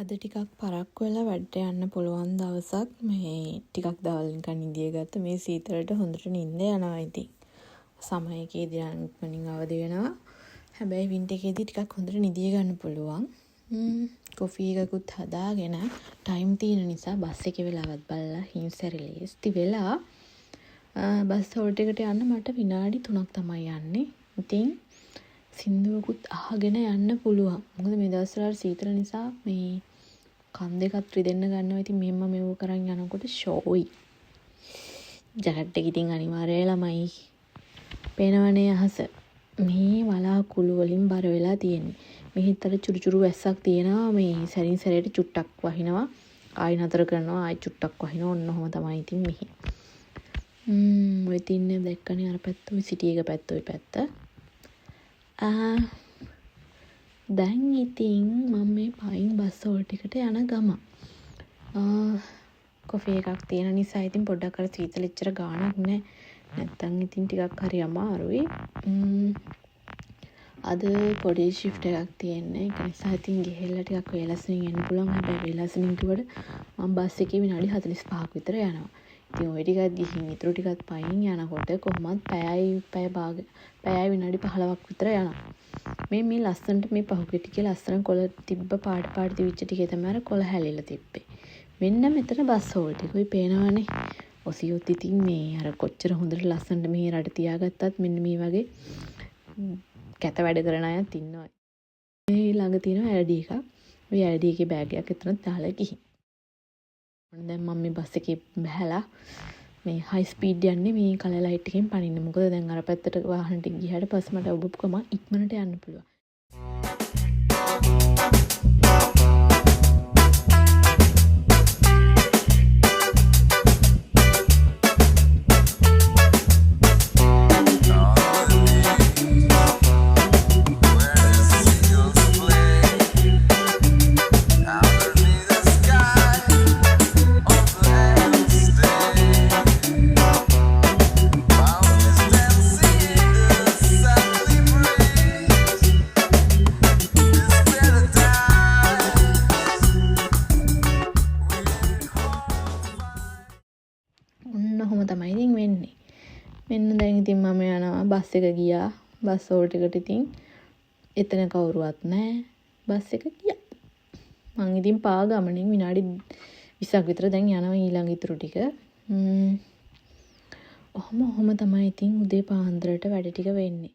අද ටිකක් පරක්කු වෙලා වැඩට යන්න පුළුවන් දවසක්. මේ ටිකක් දවල් නිකන් නිදිය ගත්ත. මේ සීතලට හොඳට නිින්ද යනවා ඉතින්. සමය එකේදී අනිත්මනින් අවදි වෙනවා. හැබැයි වින්ටර් එකේදී ටිකක් හොඳට නිදිය ගන්න පුළුවන්. කොෆි එකකුත් හදාගෙන ටයිම් තියෙන නිසා බස් එකේ වෙලාවත් බලලා හිංසැරිලේස්ති වෙලා බස් හෝල්ට් එකට යන්න මට විනාඩි 3ක් තමයි යන්නේ. ඉතින් සින්දුවකුත් අහගෙන යන්න පුළුවන්. මොකද මේ දවස්වල සීතල නිසා මේ කන් දෙකත් රිදෙන්න ගන්නවා. ඉතින් මෙහෙම මෙව කරන් යනකොට ෂෝයි. ජැකට් එක ඉතින් අනිවාර්යයි ළමයි. පේනවනේ අහස. මේ වලාකුළු වලින් බර වෙලා තියෙන්නේ. මෙහිතර චුරු චුරු වැස්සක් තියෙනවා. මේ සැරින් සැරේට චුට්ටක් වහිනවා. ආයි නතර කරනවා. ආයි චුට්ටක් වහිනවා. ඔන්න ඔහම තමයි ඉතින් මෙහි. ඔය තින්නේ දැක්කනේ අර පැත්ත ඔය සිටි එක පැත්ත ඔය පැත්ත. දැන් ඉතින් මම මේ පයින් බස් හෝල්ට් එකට යන ගම. කොෆි එකක් තියෙන නිසා ඉතින් පොඩ්ඩක් අර සීතල එච්චර ගාණක් නැහැ. නැත්තම් ඉතින් ටිකක් හරි අමාරුයි. අද පොඩි shift එකක් තියෙන්නේ. ඒක නිසා ඉතින් ගිහෙල්ලා ටිකක් වේලසනින් එන්න පුළුවන්. හැබැයි වේලසනින් කිව්වට මම බස් එකේ විනාඩි 45ක් විතර යනවා. ඉතින් ওই ටිකත් ගිහින් ඊටු ටිකත් පයින් යනකොට කොහොමත් පැයයි විනාඩි 15ක් විතර යනවා. මේ ලස්සනට මේ පහුගිය ටිකේ ලස්සන කොළ තිබ්බ පාට තිබිච්ච ටිකේ තමයි අර කොළ හැලිලා තිබ්බේ. මෙන්න මෙතන බස් හෝල්ට් එක. ඔය පේනවනේ. ඔසියොත් ඉතින් මේ අර කොච්චර හොඳට ලස්සනට මෙහි රට තියාගත්තත් මෙන්න මේ වගේ කැත වැඩ කරන අයත් ඉන්නවා. මේ ළඟ තියෙන LD එකක්. ඔය LD එකේ බෑග් එකක් එතන දාලා ගිහින්. දැන් මම මේ බස් එකේ බහැලා මේ හයි ස්පීඩ් යන්නේ මේ කලර් ලයිට් එකෙන් පනින්න. මොකද දැන් අර පැත්තට වාහන ටික ගියාට පස්සේ මට ඔබ ඉක්මනට යන්න පුළුවන්. ඔහොම තමයි ඉතින් වෙන්නේ. මෙන්න දැන් ඉතින් මම යනවා බස් එක ගියා. බස් හෝල්ට් එකට ඉතින් එතන කවුරුවත් නැහැ. බස් එක ගියා. මං ඉතින් පා ගමනින් විනාඩි 20ක් විතර දැන් යනවා ඊළඟ ඉතුරු ටික. ඔහොම තමයි ඉතින් උදේ පාන්දරට වැඩ ටික වෙන්නේ.